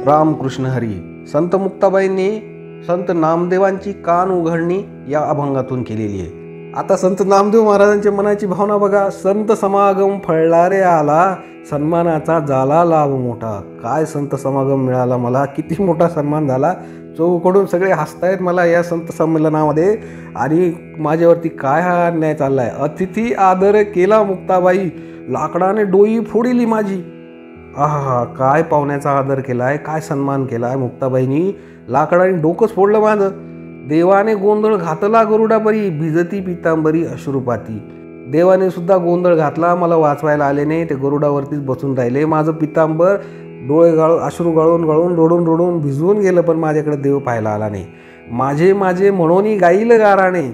रामकृष्ण हरी. संत मुक्ताबाईंनी संत नामदेवांची कान उघडणी या अभंगातून केलेली आहे. आता संत नामदेव महाराजांच्या मनाची भावना बघा. संत समागम फळणारे आला, सन्मानाचा झाला लाभ मोठा. काय संत समागम मिळाला मला, किती मोठा सन्मान झाला. चौकडून सगळे हसतायत मला या संत संमेलनामध्ये, आणि माझ्यावरती काय हा अन्याय चाललाय. अतिथी आदर केला मुक्ताबाई, लाकडाने डोई फोडिली माझी. आहा, काय पाहुण्याचा आदर केलाय, काय सन्मान केलाय मुक्ताबाईंनी. लाकडाने डोकंच फोडलं माझं. देवाने गोंधळ घातला गरुडापरी, भिजती पितांबरी अश्रुपाती. देवाने सुद्धा गोंधळ घातला, मला वाचवायला आले नाही. ते गरुडावरतीच बसून राहिले. माझं पितांबर डोळे अश्रू गळून रडून रडून भिजवून गेलं, पण माझ्याकडे देव पाहायला आला नाही. माझे माझे म्हणून गाईल गाराणे,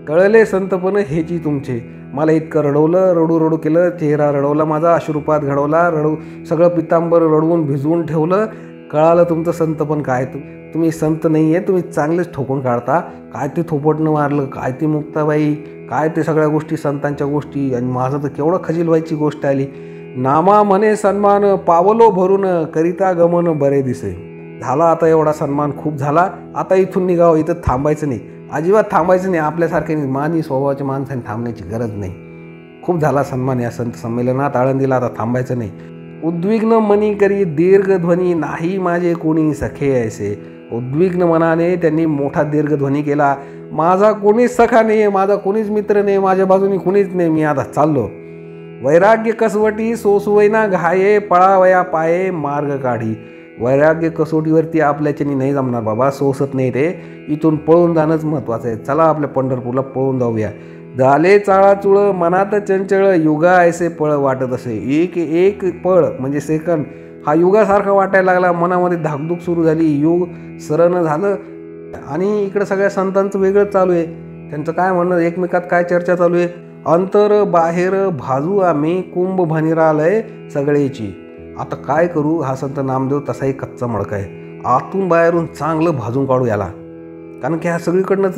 कळले संतपण हेची तुमचे. मला इतकं रडवलं, रडू रडू केलं, चेहरा रडवला माझा, अश्रुपात घडवला, सगळं पितांबर रडवून भिजवून ठेवलं. कळालं तुमचं संतपण काय. तुम्ही संत नाही आहे, तुम्ही चांगलेच ठोकून काढता. काय ते थोपटणं मारलं, काय ती मुक्ताबाई, काय ते सगळ्या गोष्टी संतांच्या गोष्टी. आणि माझं तर केवढं खजील व्हायची गोष्ट आली. नामा म्हणे सन्मान, पावलो भरून करिता गमन बरे दिसे. झाला आता एवढा सन्मान, खूप झाला. आता इथून निघावं, इथं थांबायचं नाही, अजिबात थांबायचं नाही. आपल्यासारखे मानी स्वभावाच्या माणसाने थांबण्याची गरज नाही. खूप झाला सन्मान या संत संमेलनात, आळंदीला. आता थांबायचं नाही. उद्विग्न मनी करी दीर्घध्वनी, नाही माझे कोणी सखे ऐसे. उद्विग्न मनाने त्यांनी मोठा दीर्घध्वनी केला. माझा कोणीच सखा नाही आहे, माझा कोणीच मित्र नाही, माझ्या बाजूनी कोणीच नाही, मी आता चाललो. वैराग्य कसवटी सोसवैना घाये, पळावया पाये मार्ग काढी. वैराग्य कसोटीवरती आपल्याच्यानी नाही जमणार बाबा, सोसत नाही ते. इथून पळून जाणंच महत्त्वाचं आहे. चला आपल्या पंढरपूरला पळून जाऊया. झाले चाळाचुळ मनात चंचळ, युगा ऐसे पळ वाटत असे. एक एक पळ म्हणजे सेकंद हा युगासारखा वाटायला लागला. मनामध्ये धाकधूक सुरू झाली, युग सरण झालं. आणि इकडं सगळ्या संतांचं वेगळंच चालू आहे. त्यांचं काय म्हणणं, एकमेकात काय चर्चा चालू आहे. अंतर बाहेर भाजू आम्ही, कुंभ भनिरालय सगळेची. आता काय करू, हा संत नामदेव तसाही कच्चा मडका आहे. आतून बाहेरून चांगलं भाजून काढू याला, कारण की हा सगळीकडनंच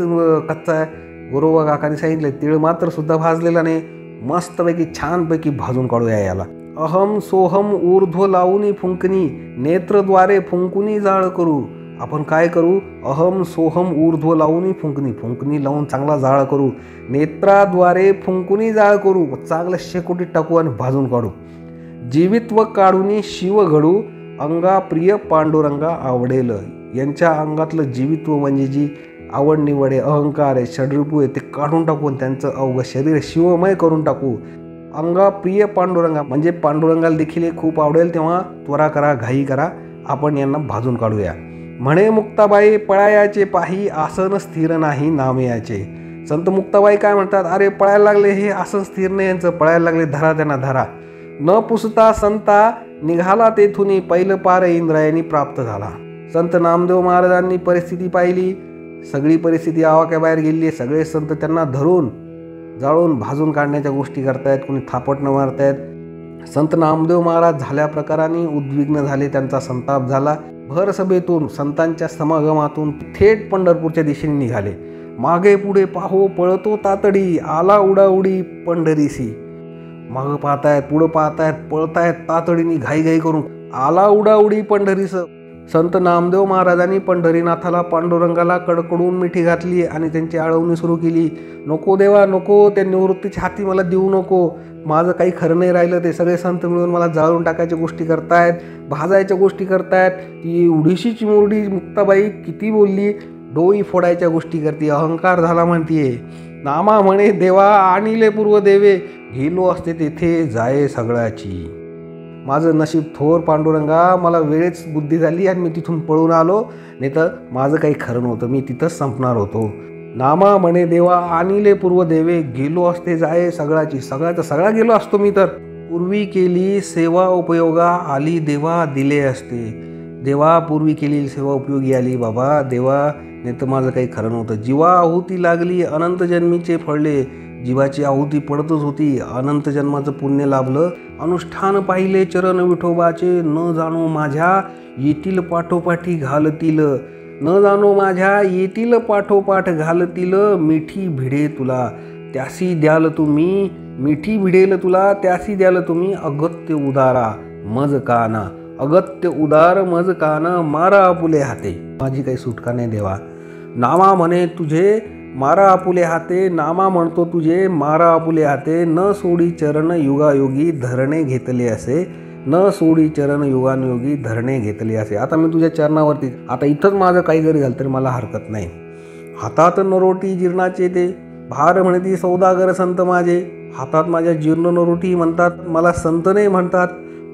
कच्चा आहे. गोरोबा काकाने सांगितलं, तीळ मात्र सुद्धा भाजलेला नाही. मस्तपैकी छानपैकी भाजून काढूया याला. अहम सोहम ऊर्ध्व लावूनी फुंकनी, नेत्रद्वारे फुंकुनी जाळ करू. आपण काय करू, अहम सोहम ऊर्ध्व लावूनी फुंकनी, फुंकनी लावून चांगला जाळ करू. नेत्राद्वारे फुंकुनी जाळ करू, चांगलं शेकोटीत टाकू आणि भाजून काढू. जीवित्व काढूनी शिव घडू, अंगा प्रिय पांडुरंगा आवडेल. यांच्या अंगातलं जीवित्व म्हणजे जी आवड निवड आहे, अहंकार आहे, षड्रिपू आहे, ते काढून टाकून त्यांचं अवघं शरीर शिवमय करून टाकू. अंगा प्रिय पांडुरंगा म्हणजे पांडुरंगाला देखील हे खूप आवडेल. तेव्हा त्वरा करा, घाई करा, आपण यांना भाजून काढूया. म्हणे मुक्ताबाई पळायाचे पाही, आसन स्थिर नाही नामयाचे. संत मुक्ताबाई काय म्हणतात, अरे पळायला लागले, हे आसन स्थिर नाही यांचं, पळायला लागले, धरा त्यांना धरा. न पुसता संता निघाला तेथुनी, पहिलं पार इंद्रायणी प्राप्त झाला. संत नामदेव महाराजांनी परिस्थिती पाहिली, सगळी परिस्थिती आवाक्याबाहेर गेली आहे. सगळे संत त्यांना धरून जाळून भाजून काढण्याच्या गोष्टी करतायत, कोणी थापटणं मारतायत. संत नामदेव महाराज झाल्या प्रकाराने उद्विग्न झाले, त्यांचा संताप झाला. भर सभेतून संतांच्या समागमातून थेट पंढरपूरच्या दिशेने निघाले. मागे पुढे पाहो पळतो तातडी, आला उडाउडी पंढरीसी. मागं पाहतायत, पुढं पाहतायत, पळतायत तातडीने, घाईघाई करून आला उडाउडी पंढरीस. संत नामदेव महाराजांनी पंढरीनाथाला, पांडुरंगाला कडकडून मिठी घातली आणि त्यांची आळवणी सुरू केली. नको देवा नको, त्या निवृत्तीची हाती मला देऊ नको, माझं काही खरं नाही राहिलं. ते सगळे संत मिळून मला जाळून टाकायच्या गोष्टी करतायत, भाजायच्या गोष्टी करतायत. ती उडीशी चिमुरडी मुक्ताबाई किती बोलली, डोई फोडायच्या गोष्टी करते, अहंकार झाला म्हणतीये. नामा म्हणे देवा आणिले पूर्व देवे, गेलो असते तेथे जाये सगळ्याची. माझं नशीब थोर पांडुरंगा, मला वेळेच बुद्धी झाली आणि मी तिथून पळून आलो, नाही तर माझं काही खरं नव्हतं, मी तिथंच संपणार होतो. नामा म्हणे देवा आणिले पूर्व देवे, गेलो असते जाये सगळ्याची. सगळ्याचा सगळा गेलो असतो मी तर. पूर्वी केली सेवा उपयोगा, आली देवा दिले असते. देवा पूर्वी केलेली सेवा उपयोगी आली बाबा देवा, नाही तर माझं काही खरं नव्हतं. जीवा आहुती लागली अनंत जन्मीचे फळले, जीवाची आहुती पडतच होती, अनंत जन्माचं पुण्य लाभलं. अनुष्ठान पाहिले चरण विठोबाचे, न जाणो माझ्या येतील पाठोपाठी घालतील. न जाणो माझ्या येतील पाठोपाठ घालतील, मिठी भिडे तुला त्यासी द्याल तुम्ही. मिठी भिडेल तुला त्यासी द्याल तुम्ही, अगत्य उदारा मज काना. अगत्य उदार मज कान मारा आपुले हाते. माझी काही सुटका नाही देवा. नामा म्हणे तुझे मारा आपुले हाते, नामा म्हणतो तुझे मारा आपुले हाते. न सोडी चरण युगायोगी धरणे घेतले असे, न सोडी चरण युगानुयोगी धरणे घेतले असे. आता मी तुझ्या चरणावरती, आता इथंच माझं काही जरी झालं तरी मला हरकत नाही. हातात नरोटी जीर्णाचे ते, भार म्हणती सौदागर संत माझे. हातात माझ्या जीर्ण नरोटी म्हणतात, मला संत नाही म्हणतात.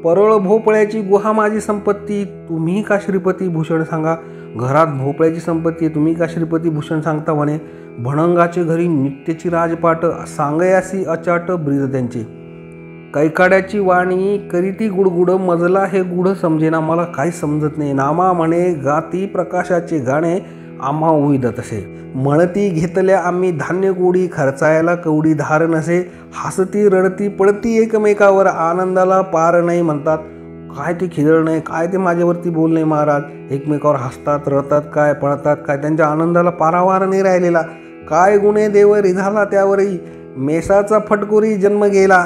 परळ भोपळ्याची गुहा माझी संपत्ती, तुम्ही का श्रीपती भूषण सांगा. घरात भोपळ्याची संपत्ती, तुम्ही का श्रीपती भूषण सांगता म्हणे. भणंगाचे घरी नित्यची राजपाट, सांगयासी अचाट ब्रीद त्यांचे. कैकाड्याची वाणी करीती गुडगुड, मजला हे गुढ समजेना मला काही समजत नाही. नामा म्हणे गाती प्रकाशाचे गाणे, आम्हा उईद तसे. मळती घेतल्या आम्ही धान्य गोडी, खर्चायला कवडी धार नसे. हसती रडती पडती एकमेकावर, आनंदाला पार नाही म्हणतात. काय ते खिदळ नाही, काय ते माझ्यावरती बोल नाही महाराज. एकमेकावर हसतात, रडतात काय, पळतात काय, त्यांच्या आनंदाला पारावार नाही राहिलेला. काय गुन्हे देव रिझाला त्यावरही, मेसाचा फटकोरी जन्म गेला.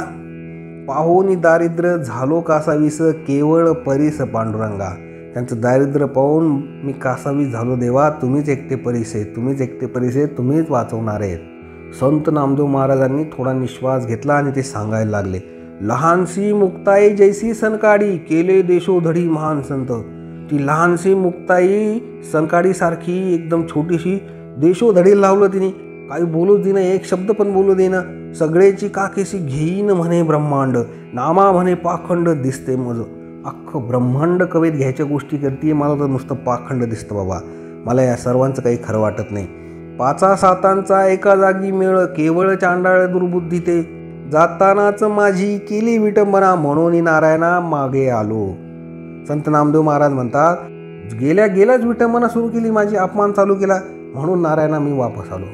पाहोनी दारिद्र्य झालो कासावीस, केवळ परीस पांडुरंगा. त्यांचं दारिद्र्य पाहून मी कासावीस झालो देवा. तुम्हीच एकटे परीस आहे, तुम्हीच एकटे परीस आहे, तुम्हीच वाचवणार आहेत. संत नामदेव महाराजांनी थोडा निश्वास घेतला आणि ते सांगायला लागले. लहानशी मुक्ताई जैसी सनकाडी, केले देशोधडी महान संत. ती लहानशी मुक्ताई सनकाडीसारखी एकदम छोटीशी देशोधडी लावलं तिने. काही बोलूच देणं, एक शब्द पण बोलू देणं. सगळेची काकेशी घेईन म्हणे ब्रह्मांड, नामा म्हणे पाखंड दिसते मज. अख्खं ब्रह्मांड कवेत घ्यायच्या गोष्टी करते, मला तर नुसतं पाखंड दिसतं बाबा. मला या सर्वांचं काही खरं वाटत नाही. पाचा सातांचा एका जागी मेळ, केवळ चांडाळ दुर्बुद्धी ते. जातानाच माझी केली विटंबना, म्हणून नारायणा मागे आलो. संत नामदेव महाराज म्हणतात, गेल्याच विटंबना सुरू केली माझी, अपमान चालू केला, म्हणून नारायणा मी वापस आलो.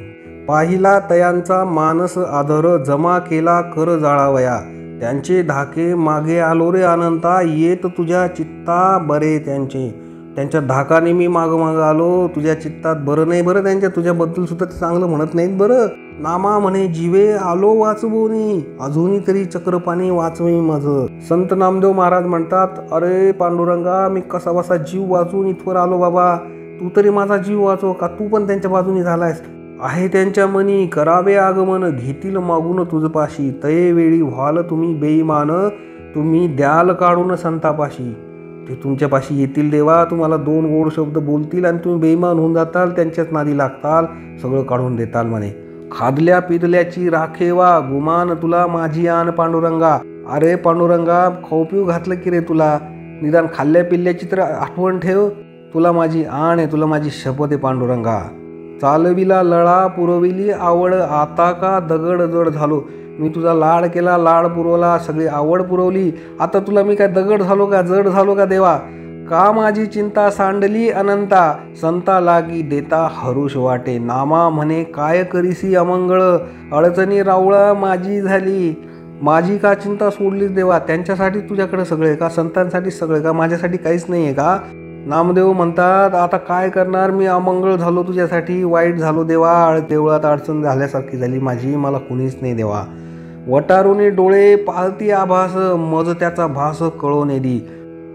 पाहिला तयांचा मानस आदर, जमा केला कर जाळावया. त्यांचे धाके मागे आलो रे अनंता, येत तुझ्या चित्ता बरे त्यांचे. त्यांच्या धाकाने मी मागं आलो, तुझ्या चित्तात बरं नाही बरं त्यांच्या, तुझ्याबद्दल सुद्धा ते चांगलं म्हणत नाहीत बरं. नामा म्हणे जीवे आलो वाचवोनी, अजूनही तरी चक्रपाणी वाचवी माझं. संत नामदेव महाराज म्हणतात, अरे पांडुरंगा, मी कसा बसा जीव वाचून इथवर आलो बाबा. तू तरी माझा जीव वाचव का, तू पण त्यांच्या बाजूने झालायस. आहे त्यांच्या मनी करावे आगमन, घेतील मागून तुझपाशी. तये वेळी व्हाल तुम्ही बेईमान, तुम्ही द्याल काढून संतापाशी. ते तुमच्यापाशी येतील देवा, तुम्हाला दोन गोड शब्द बोलतील आणि तुम्ही बेईमान होऊन जाताल, त्यांच्याच नादी लागताल, सगळं काढून देताल म्हणे. खादल्या पिदल्याची राखेवा, गुमान तुला माझी आण पांडुरंगा. अरे पांडुरंगा, खाऊ पिऊ घातलं की रे तुला, निदान खाल्ल्या पिल्ल्याची तर आठवण ठेव. तुला माझी आण आहे, तुला माझी शपथ आहे पांडुरंगा. चालविला लळा पुरविली आवड, आता का दगड जड झालो. मी तुझा लाड केला, लाड पुरवला, सगळी आवड पुरवली, आता तुला मी काय दगड झालो का, जड झालो का देवा. का माझी चिंता सांडली अनंता, संता लागी देता हरुष वाटे. नामा म्हणे काय करीसी अमंगळ, अडचणी रावळा माझी झाली. माझी का चिंता सोडलीस देवा. त्यांच्यासाठी तुझ्याकडे सगळे का, संतांसाठी सगळे का, माझ्यासाठी काहीच नाही आहे का. नामदेव म्हणतात, आता काय करणार, मी अमंगळ झालो तुझ्यासाठी, वाईट झालो देवा. देवळात अडचण झाल्यासारखी झाली माझी, मला कुणीच नाही देवा. वटारुनी डोळे पाहती आभास, मज त्याचा भास कळवणेदी.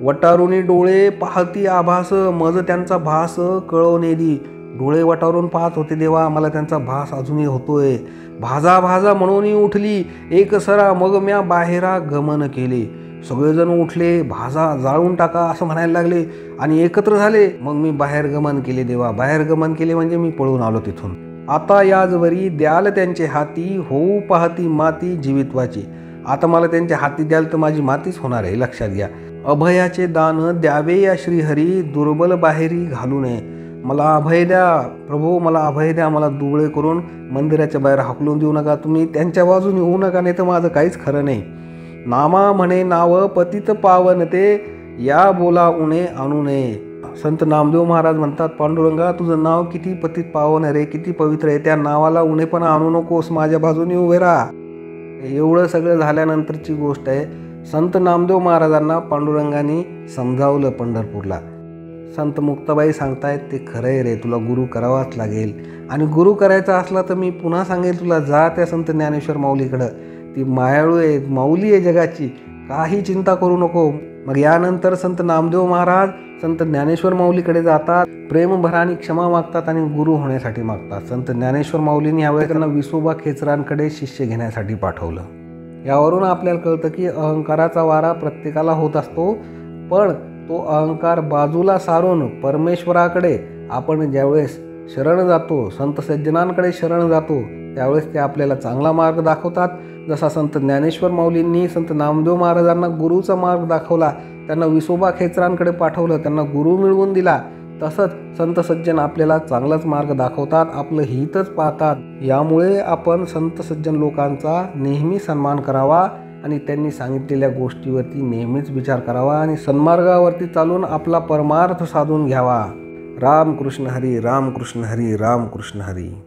वटारुनी डोळे पाहती आभास, मज त्यांचा भास कळवणेदी. डोळे वटारून पाहत होते देवा, मला त्यांचा भास अजूनही होतोय. भाजा भाजा म्हणून उठली एक सरा, मग म्या बाहेरा गमन केले. सगळेजण उठले, भाजा जाळून टाका असं म्हणायला लागले आणि एकत्र झाले. मग मी बाहेर गमन केले देवा. बाहेर गमन केले म्हणजे मी पळून आलो तिथून. आता याजवरी द्याल त्यांचे हाती, होऊ पाहती माती जीवित्वाची. आता मला त्यांच्या हाती द्याल तर माझी मातीच होणार आहे, लक्षात घ्या. अभयाचे दान द्यावे या श्रीहरी, दुर्बल बाहेरी घालू नये. मला अभय द्या प्रभू, मला अभय द्या. मला दुबळे करून मंदिराच्या बाहेर हाकलून देऊ नका. तुम्ही त्यांच्या बाजूने होऊ नका, नाही तर माझं काहीच खरं नाही. नामा म्हणे नाव पतित पावन ते, या बोला उणे आणू नये. संत नामदेव महाराज म्हणतात, पांडुरंगा तुझं नाव किती पतित पावन रे, किती पवित्र आहे. त्या नावाला उणेपणा आणू नकोस, माझ्या बाजूने उभे राहा. एवढं सगळं झाल्यानंतरची गोष्ट आहे. संत नामदेव महाराजांना पांडुरंगाने समजावलं पंढरपूरला. संत मुक्ताबाई सांगतायत ते खरं आहे रे, तुला गुरु करावाच लागेल. आणि गुरु करायचा असला तर मी पुन्हा सांगेल तुला, जा त्या संत ज्ञानेश्वर माऊलीकडं. ती मायाळू आहे, माऊली आहे जगाची. काही चिंता करू नको. मग यानंतर संत नामदेव महाराज संत ज्ञानेश्वर माऊलीकडे जातात, प्रेमभर आणि क्षमा मागतात आणि गुरु होण्यासाठी मागतात. संत ज्ञानेश्वर माऊलींनी यावेळी त्यांना विसोबा खेचरांकडे शिष्य घेण्यासाठी पाठवलं. यावरून आपल्याला कळतं की अहंकाराचा वारा प्रत्येकाला होत असतो, पण तो अहंकार बाजूला सारून परमेश्वराकडे आपण ज्यावेळेस शरण जातो, संत सज्जनांकडे शरण जातो, त्यावेळेस ते आपल्याला चांगला मार्ग दाखवतात. जसा संत ज्ञानेश्वर माऊलींनी संत नामदेव महाराजांना गुरुचा मार्ग दाखवला, त्यांना विसोबा खेचरांकडे पाठवलं, त्यांना गुरु मिळवून दिला, तसंच संत सज्जन आपल्याला चांगलाच मार्ग दाखवतात, आपलं हितच पाहतात. यामुळे आपण संत सज्जन लोकांचा नेहमी सन्मान करावा आणि त्यांनी सांगितलेल्या गोष्टीवरती नेहमीच विचार करावा आणि सन्मार्गावरती चालून आपला परमार्थ साधून घ्यावा. रामकृष्ण हरी, रामकृष्ण हरी, रामकृष्ण हरी.